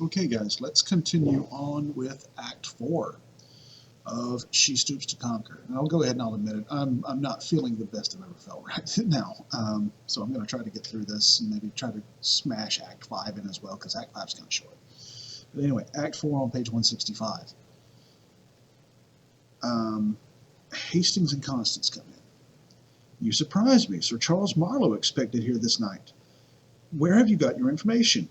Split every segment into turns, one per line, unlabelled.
Okay, guys, let's continue on with Act 4 of She Stoops to Conquer. And I'll go ahead and I'll admit it, I'm not feeling the best I've ever felt right now. So I'm going to try to get through this and maybe try to smash Act 5 in as well, because Act 5 is kind of short. But anyway, Act 4 on page 165. Hastings and Constance come in. You surprised me. Sir Charles Marlowe expected here this night. Where have you got your information?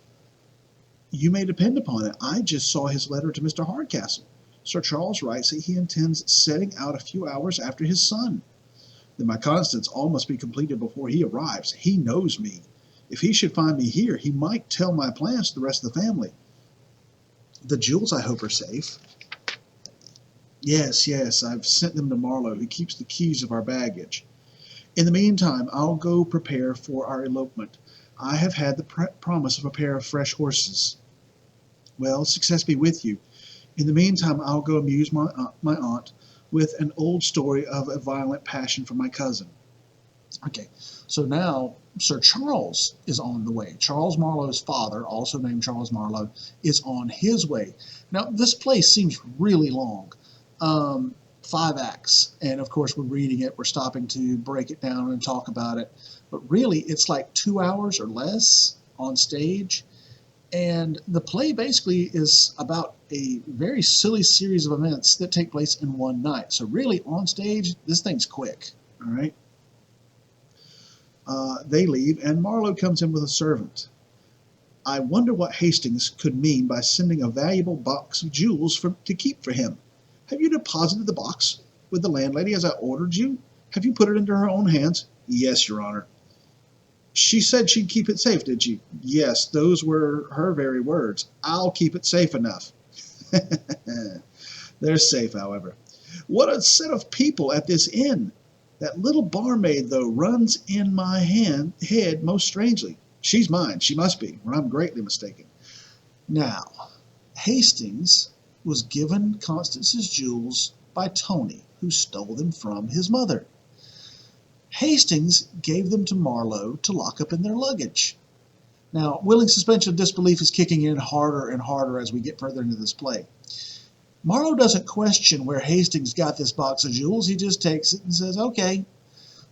You may depend upon it. I just saw his letter to Mr. Hardcastle. Sir Charles writes that he intends setting out a few hours after his son. Then my Constance all must be completed before he arrives. He knows me. If he should find me here, he might tell my plans to the rest of the family. The jewels, I hope, are safe. Yes, I've sent them to Marlowe, who keeps the keys of our baggage. In the meantime, I'll go prepare for our elopement. I have had the promise of a pair of fresh horses. Well, success be with you. In the meantime, I'll go amuse my aunt with an old story of a violent passion for my cousin. Okay, so now Sir Charles is on the way. Charles Marlowe's father, also named Charles Marlowe, is on his way. Now, this play seems really long. 5 acts, and of course we're reading it, we're stopping to break it down and talk about it, but really it's like 2 hours or less on stage, and the play basically is about a very silly series of events that take place in one night. So really on stage, this thing's quick. All right. They leave, and Marlowe comes in with a servant. I wonder what Hastings could mean by sending a valuable box of jewels to keep for him. Have you deposited the box with the landlady as I ordered you? Have you put it into her own hands? Yes, Your Honor. She said she'd keep it safe, did you? Yes, those were her very words. I'll keep it safe enough. They're safe, however. What a set of people at this inn. That little barmaid, though, runs in my head most strangely. She's mine. She must be, or I'm greatly mistaken. Now, Hastings was given Constance's jewels by Tony, who stole them from his mother. Hastings gave them to Marlowe to lock up in their luggage. Now, willing suspension of disbelief is kicking in harder and harder as we get further into this play. Marlowe doesn't question where Hastings got this box of jewels. He just takes it and says, okay.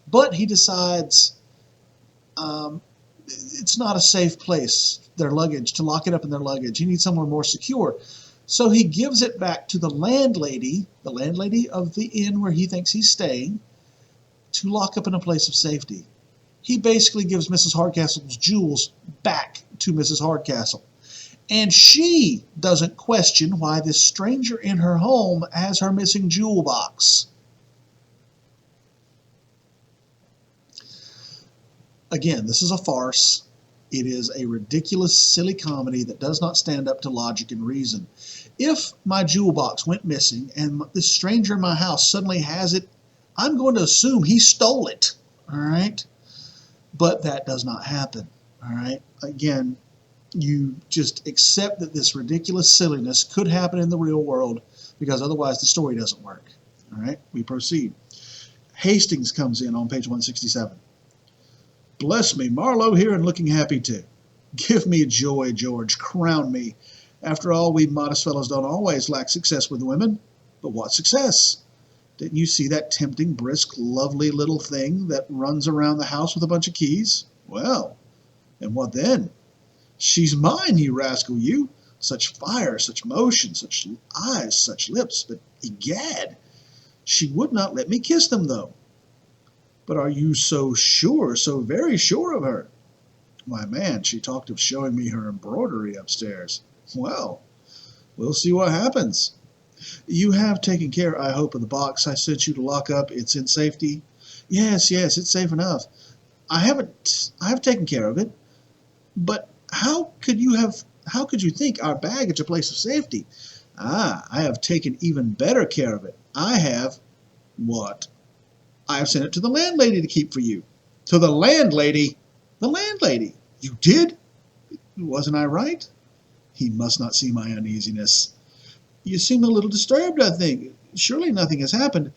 But he decides it's not a safe place, their luggage, to lock it up in their luggage. He needs somewhere more secure. So he gives it back to the landlady of the inn where he thinks he's staying, to lock up in a place of safety. He basically gives Mrs. Hardcastle's jewels back to Mrs. Hardcastle. And she doesn't question why this stranger in her home has her missing jewel box. Again, this is a farce. It is a ridiculous, silly comedy that does not stand up to logic and reason. If my jewel box went missing and this stranger in my house suddenly has it, I'm going to assume he stole it, all right? But that does not happen, all right? Again, you just accept that this ridiculous silliness could happen in the real world, because otherwise the story doesn't work, all right? We proceed. Hastings comes in on page 167. Bless me, Marlowe here and looking happy too. Give me joy, George, crown me. After all, we modest fellows don't always lack success with women. But what success? Didn't you see that tempting, brisk, lovely little thing that runs around the house with a bunch of keys? Well, and what then? She's mine, you rascal, you. Such fire, such motion, such eyes, such lips, but egad, she would not let me kiss them, though. But are you so sure, so very sure of her? Why, man, she talked of showing me her embroidery upstairs. Well, we'll see what happens. You have taken care, I hope, of the box I sent you to lock up. It's in safety? Yes, it's safe enough. I have taken care of it. But how could you think our baggage a place of safety? Ah, I have taken even better care of it. I have what? I have sent it to the landlady to keep for you. To the landlady? The landlady? You did? Wasn't I right? He must not see my uneasiness. You seem a little disturbed, I think. Surely nothing has happened.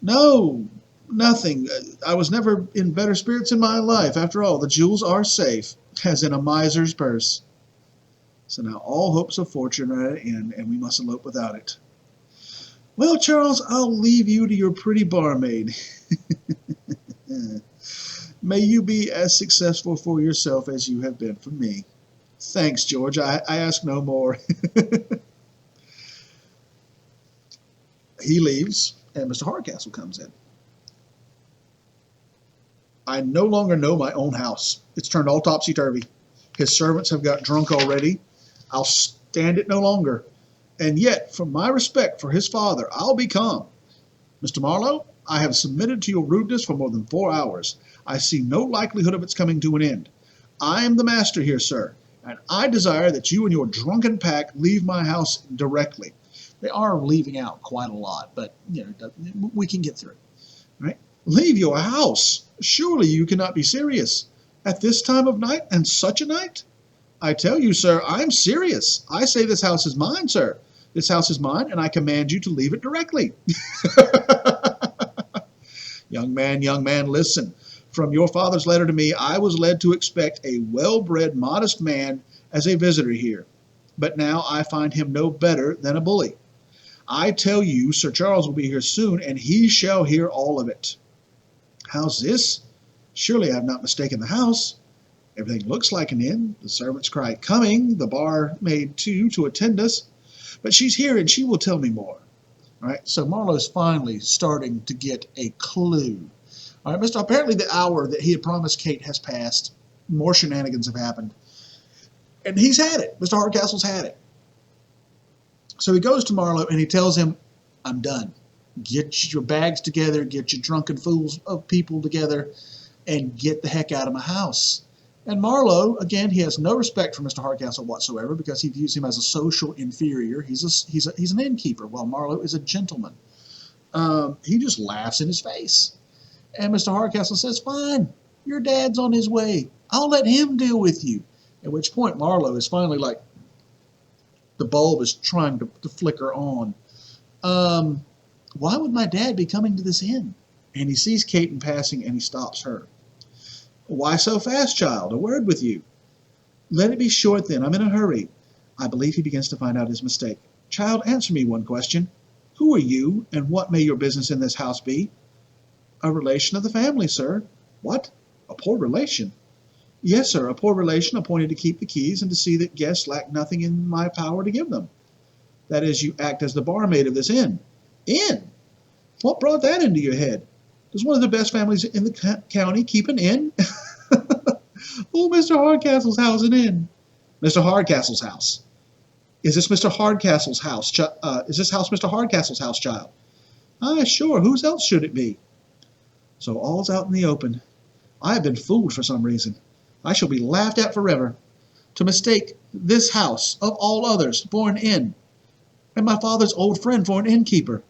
No, nothing. I was never in better spirits in my life. After all, the jewels are safe, as in a miser's purse. So now all hopes of fortune are at an end, and we must elope without it. Well, Charles, I'll leave you to your pretty barmaid. May you be as successful for yourself as you have been for me. Thanks, George. I ask no more. He leaves, and Mr. Hardcastle comes in. I no longer know my own house. It's turned all topsy-turvy. His servants have got drunk already. I'll stand it no longer. And yet, from my respect for his father, I'll be calm. Mr. Marlowe, I have submitted to your rudeness for more than 4 hours. I see no likelihood of its coming to an end. I am the master here, sir, and I desire that you and your drunken pack leave my house directly. They are leaving out quite a lot, but we can get through it. Right? Leave your house? Surely you cannot be serious. At this time of night, and such a night? I tell you, sir, I'm serious. I say this house is mine, sir. This house is mine, and I command you to leave it directly. Young man, listen. From your father's letter to me, I was led to expect a well-bred, modest man as a visitor here. But now I find him no better than a bully. I tell you, Sir Charles will be here soon, and he shall hear all of it. How's this? Surely I have not mistaken the house. Everything looks like an inn. The servants cry, coming, the barmaid too, to attend us. But she's here, and she will tell me more. All right, so Marlowe's finally starting to get a clue. All right, apparently the hour that he had promised Kate has passed. More shenanigans have happened. And he's had it. Mr. Hardcastle's had it. So he goes to Marlowe and he tells him, I'm done. Get your bags together, get your drunken fools of people together, and get the heck out of my house. And Marlowe, again, he has no respect for Mr. Hardcastle whatsoever because he views him as a social inferior. He's an innkeeper, while Marlowe is a gentleman. He just laughs in his face. And Mr. Hardcastle says, fine, your dad's on his way. I'll let him deal with you. At which point Marlowe is finally like, the bulb is trying to flicker on. Why would my dad be coming to this inn? And he sees Kate in passing and he stops her. Why so fast, child? A word with you. Let it be short then. I'm in a hurry. I believe he begins to find out his mistake. Child, answer me one question. Who are you, and what may your business in this house be? A relation of the family, sir. What? A poor relation? Yes, sir, a poor relation appointed to keep the keys and to see that guests lack nothing in my power to give them. That is, you act as the barmaid of this inn. Inn? What brought that into your head? Does one of the best families in the county keep an inn? Oh, Mr. Hardcastle's house an inn. Mr. Hardcastle's house. Is this Mr. Hardcastle's house? Is this house Mr. Hardcastle's house, child? Ah, sure. Whose else should it be? So all's out in the open. I have been fooled for some reason. I shall be laughed at forever. To mistake this house, of all others, for an inn, and my father's old friend for an innkeeper.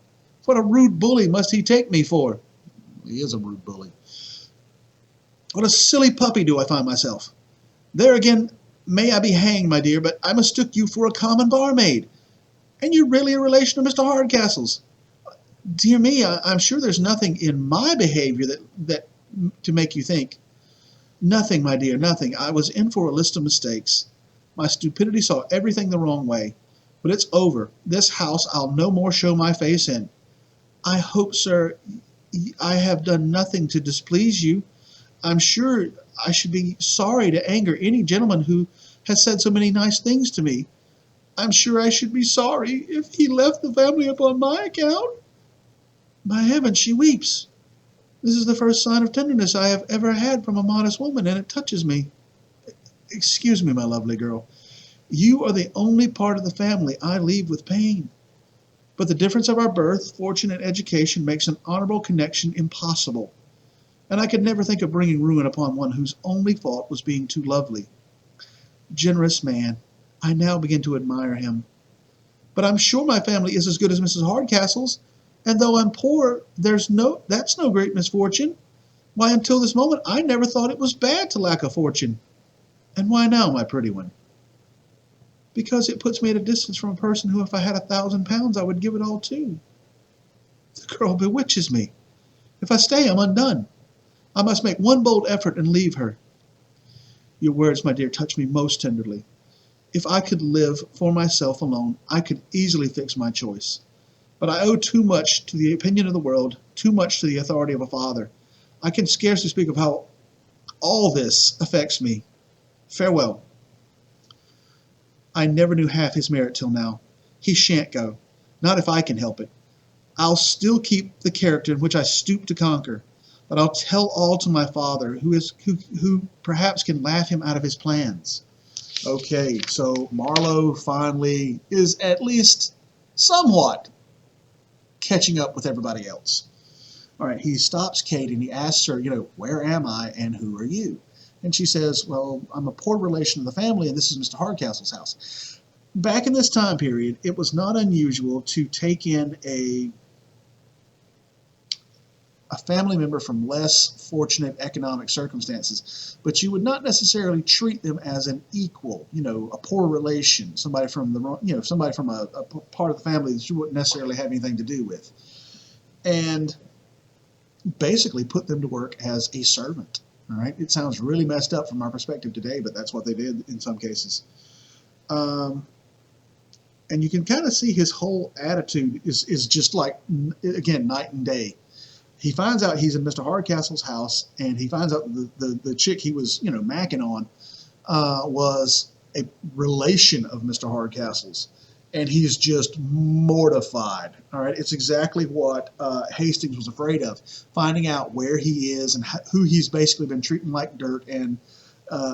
What a rude bully must he take me for? He is a rude bully. What a silly puppy do I find myself. There again, may I be hanged, my dear, but I mistook you for a common barmaid. And you're really a relation of Mr. Hardcastle's. Dear me, I'm sure there's nothing in my behavior that to make you think. Nothing, my dear, nothing. I was in for a list of mistakes. My stupidity saw everything the wrong way. But it's over. This house I'll no more show my face in. I hope, sir, I have done nothing to displease you. I'm sure I should be sorry to anger any gentleman who has said so many nice things to me. I'm sure I should be sorry if he left the family upon my account. By heaven, she weeps. This is the first sign of tenderness I have ever had from a modest woman, and it touches me. Excuse me, my lovely girl. You are the only part of the family I leave with pain. But the difference of our birth, fortune, and education makes an honorable connection impossible. And I could never think of bringing ruin upon one whose only fault was being too lovely. Generous man, I now begin to admire him. But I'm sure my family is as good as Mrs. Hardcastle's, and though I'm poor, that's no great misfortune. Why, until this moment, I never thought it was bad to lack a fortune. And why now, my pretty one? Because it puts me at a distance from a person who, if I had 1,000 pounds, I would give it all to. The girl bewitches me. If I stay, I'm undone. I must make one bold effort and leave her. Your words, my dear, touch me most tenderly. If I could live for myself alone, I could easily fix my choice. But I owe too much to the opinion of the world, too much to the authority of a father. I can scarcely speak of how all this affects me. Farewell. I never knew half his merit till now. He shan't go. Not if I can help it. I'll still keep the character in which I stoop to conquer, but I'll tell all to my father, who perhaps can laugh him out of his plans. Okay, so Marlowe finally is at least somewhat catching up with everybody else. All right, he stops Kate and he asks her, where am I and who are you? And she says, well, I'm a poor relation of the family and this is Mr. Hardcastle's house. Back in this time period, it was not unusual to take in a family member from less fortunate economic circumstances, but you would not necessarily treat them as an equal, a poor relation, somebody from somebody from a part of the family that you wouldn't necessarily have anything to do with, and basically put them to work as a servant. All right, it sounds really messed up from our perspective today, but that's what they did in some cases. And you can kind of see his whole attitude is just like, again, night and day. He finds out he's in Mr. Hardcastle's house, and he finds out the chick he was, macking on was a relation of Mr. Hardcastle's, and he's just mortified. All right, it's exactly what Hastings was afraid of, finding out where he is and who he's basically been treating like dirt and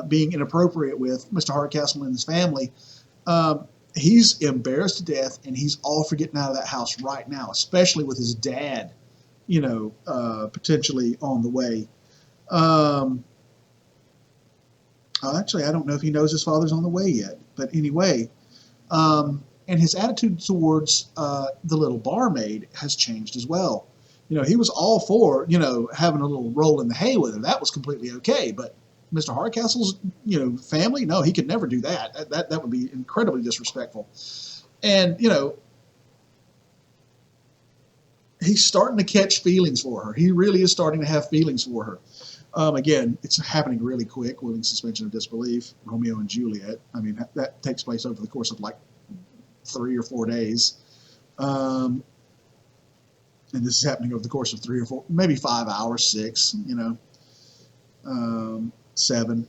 being inappropriate with Mr. Hardcastle and his family. He's embarrassed to death, and he's all for getting out of that house right now, especially with his dad potentially on the way. Actually, I don't know if he knows his father's on the way yet. But anyway, and his attitude towards the little barmaid has changed as well. He was all for, having a little roll in the hay with her. That was completely okay. But Mr. Hardcastle's, family, no, he could never do that. That would be incredibly disrespectful. And, he's starting to catch feelings for her. He really is starting to have feelings for her. Again, it's happening really quick, willing suspension of disbelief, Romeo and Juliet. I mean, that takes place over the course of like 3 or 4 days. And this is happening over the course of 3 or 4, maybe 5 hours, 6, 7.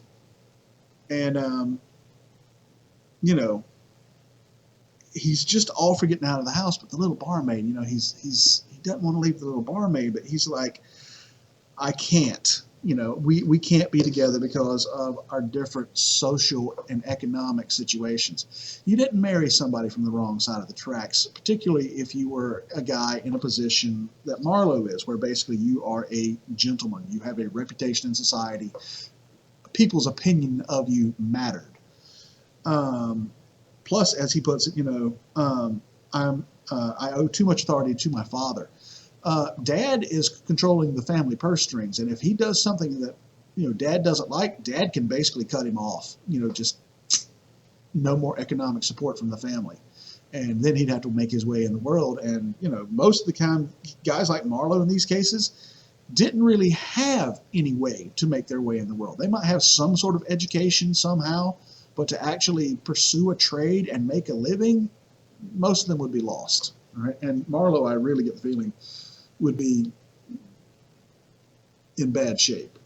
And, he's just all for getting out of the house, but the little barmaid, he doesn't want to leave the little barmaid, but he's like, I can't, we can't be together because of our different social and economic situations. You didn't marry somebody from the wrong side of the tracks, particularly if you were a guy in a position that Marlowe is, where basically you are a gentleman. You have a reputation in society. People's opinion of you mattered. Plus, as he puts it, I owe too much authority to my father. Dad is controlling the family purse strings, and if he does something that Dad doesn't like, Dad can basically cut him off. Just no more economic support from the family, and then he'd have to make his way in the world. And most of the time, guys like Marlowe in these cases didn't really have any way to make their way in the world. They might have some sort of education somehow, but to actually pursue a trade and make a living, most of them would be lost. Right? And Marlowe, I really get the feeling, would be in bad shape.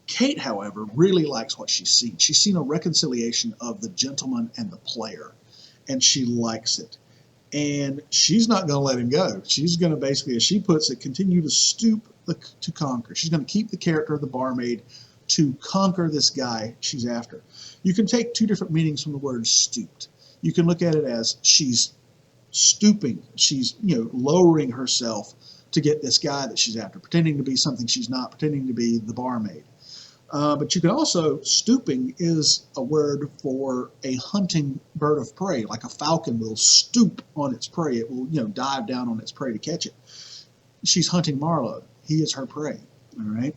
Kate, however, really likes what she's seen. She's seen a reconciliation of the gentleman and the player, and she likes it. And she's not going to let him go. She's going to basically, as she puts it, continue to stoop to conquer. She's going to keep the character of the barmaid to conquer this guy she's after. You can take 2 different meanings from the word stooped. You can look at it as she's stooping. She's, lowering herself to get this guy that she's after, pretending to be something she's not, pretending to be the barmaid. But you can also, stooping is a word for a hunting bird of prey, like a falcon will stoop on its prey. It will, dive down on its prey to catch it. She's hunting Marlowe. He is her prey, all right?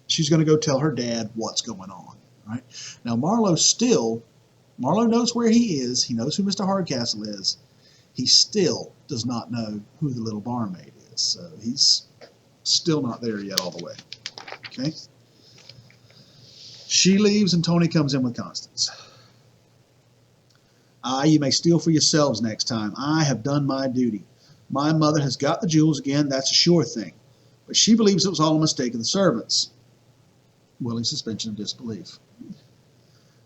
She's going to go tell her dad what's going on, right? Now, Marlowe knows where he is. He knows who Mr. Hardcastle is. He still does not know who the little barmaid is. So he's still not there yet all the way, okay? She leaves and Tony comes in with Constance. Ah, you may steal for yourselves next time. I have done my duty. My mother has got the jewels again, that's a sure thing. But she believes it was all a mistake of the servants. Willing suspension of disbelief.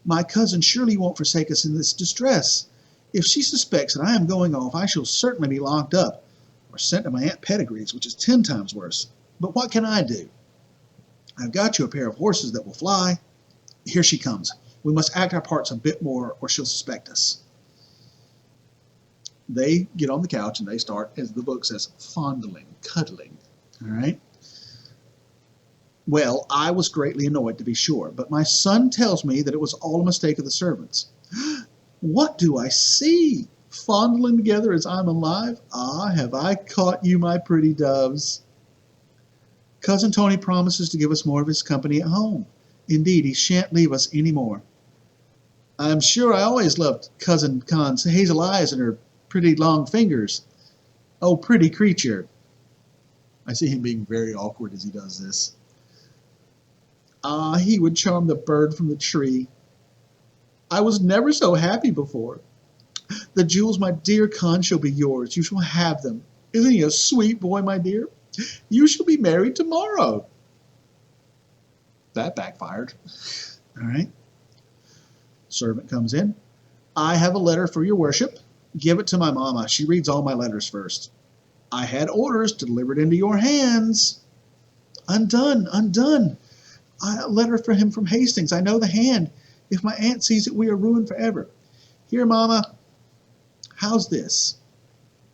My cousin surely won't forsake us in this distress. If she suspects that I am going off, I shall certainly be locked up, or sent to my Aunt Pettigrew's, which is 10 times worse. But what can I do? I've got you a pair of horses that will fly. Here she comes. We must act our parts a bit more, or she'll suspect us. They get on the couch and they start, as the book says, fondling, cuddling. All right? Well, I was greatly annoyed, to be sure, but my son tells me that it was all a mistake of the servants. What do I see? Fondling together as I'm alive? Ah, have I caught you, my pretty doves? Cousin Tony promises to give us more of his company at home. Indeed, he shan't leave us any more. I'm sure I always loved Cousin Con's hazel eyes and her pretty long fingers. Oh, pretty creature. I see him being very awkward as he does this. Ah, he would charm the bird from the tree. I was never so happy before. The jewels, my dear Con, shall be yours. You shall have them. Isn't he a sweet boy, my dear? You shall be married tomorrow. That backfired. All right. Servant comes in. I have a letter for your worship. Give it to my mamma. She reads all my letters first. I had orders to deliver it into your hands. Undone, undone. A letter for him from Hastings. I know the hand. If my aunt sees it, we are ruined forever. Here, Mama. How's this?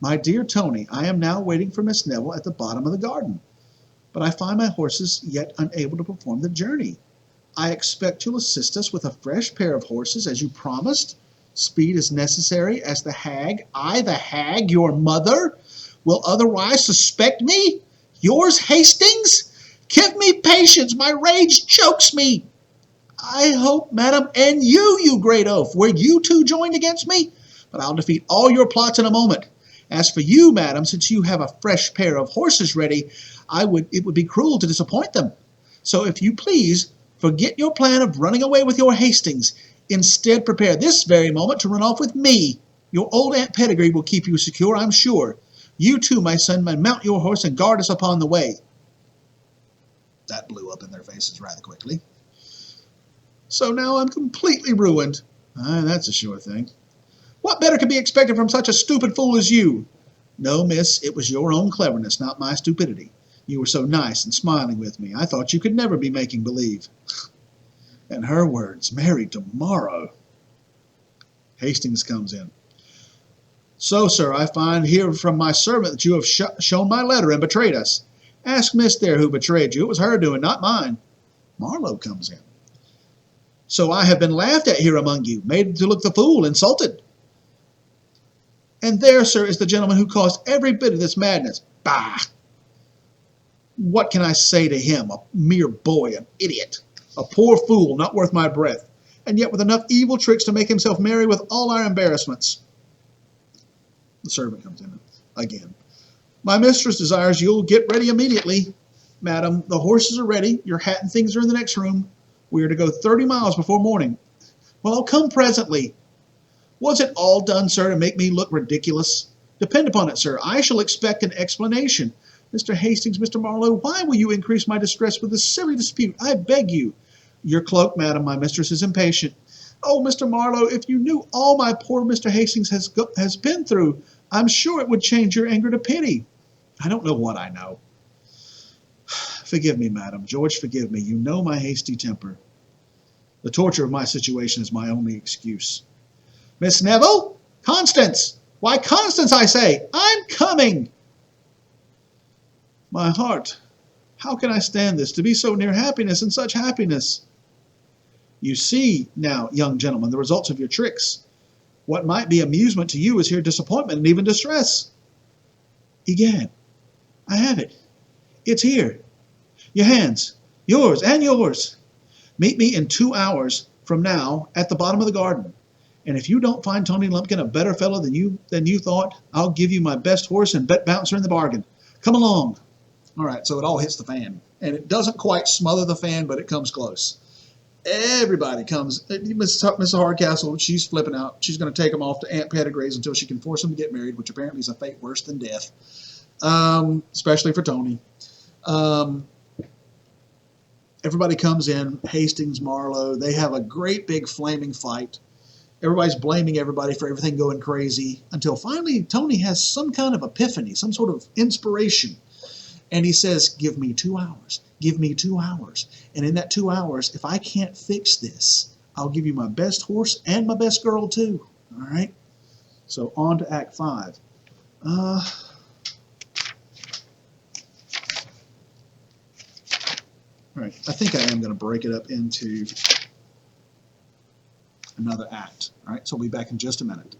My dear Tony, I am now waiting for Miss Neville at the bottom of the garden, but I find my horses yet unable to perform the journey. I expect you'll assist us with a fresh pair of horses, as you promised. Speed is necessary, as the hag, the hag, your mother, will otherwise suspect me. Yours, Hastings? Give me patience, my rage chokes me. I hope, madam, and you great oaf, were you two joined against me? But I'll defeat all your plots in a moment. As for you, madam, since you have a fresh pair of horses ready, it would be cruel to disappoint them. So if you please, forget your plan of running away with your Hastings. Instead, prepare this very moment to run off with me. Your old Aunt Pettigrew will keep you secure, I'm sure. You too, my son, may mount your horse and guard us upon the way. That blew up in their faces rather quickly. So now I'm completely ruined. That's a sure thing. What better could be expected from such a stupid fool as you? No, miss, it was your own cleverness, not my stupidity. You were so nice and smiling with me. I thought you could never be making believe. And her words, married tomorrow. Hastings comes in. So, sir, I find here from my servant that you have shown my letter and betrayed us. Ask Miss there who betrayed you. It was her doing, not mine. Marlowe comes in. So I have been laughed at here among you, made to look the fool, insulted. And there, sir, is the gentleman who caused every bit of this madness. Bah! What can I say to him? A mere boy, an idiot, a poor fool, not worth my breath, and yet with enough evil tricks to make himself merry with all our embarrassments. The servant comes in again. My mistress desires you'll get ready immediately. Madam, the horses are ready. Your hat and things are in the next room. We are to go 30 miles before morning. Well, I'll come presently. Was it all done, sir, to make me look ridiculous? Depend upon it, sir, I shall expect an explanation. Mr. Hastings, Mr. Marlowe, why will you increase my distress with this silly dispute? I beg you. Your cloak, madam, my mistress is impatient. Oh, Mr. Marlowe, if you knew all my poor Mr. Hastings has been through, I'm sure it would change your anger to pity. I don't know what I know. Forgive me, madam. George, forgive me. You know my hasty temper. The torture of my situation is my only excuse. Miss Neville? Constance! Why, Constance, I say! I'm coming! My heart, how can I stand this, to be so near happiness and such happiness? You see now, young gentleman, the results of your tricks. What might be amusement to you is here disappointment and even distress. Egad, I have it. It's here. Your hands, yours and yours. Meet me in 2 hours from now at the bottom of the garden. And if you don't find Tony Lumpkin a better fellow than you thought, I'll give you my best horse and bet bouncer in the bargain. Come along. All right, so it all hits the fan. And it doesn't quite smother the fan, but it comes close. Everybody comes. Mrs. Hardcastle, she's flipping out. She's going to take them off to Aunt Pettigrew's until she can force them to get married, which apparently is a fate worse than death, especially for Tony. Everybody comes in, Hastings, Marlowe. They have a great big flaming fight. Everybody's blaming everybody for everything going crazy until finally Tony has some kind of epiphany, some sort of inspiration. And he says, give me 2 hours. Give me 2 hours. And in that 2 hours, if I can't fix this, I'll give you my best horse and my best girl too. All right? So on to Act 5. All right, I think I am going to break it up into another act. All right, so we'll be back in just a minute.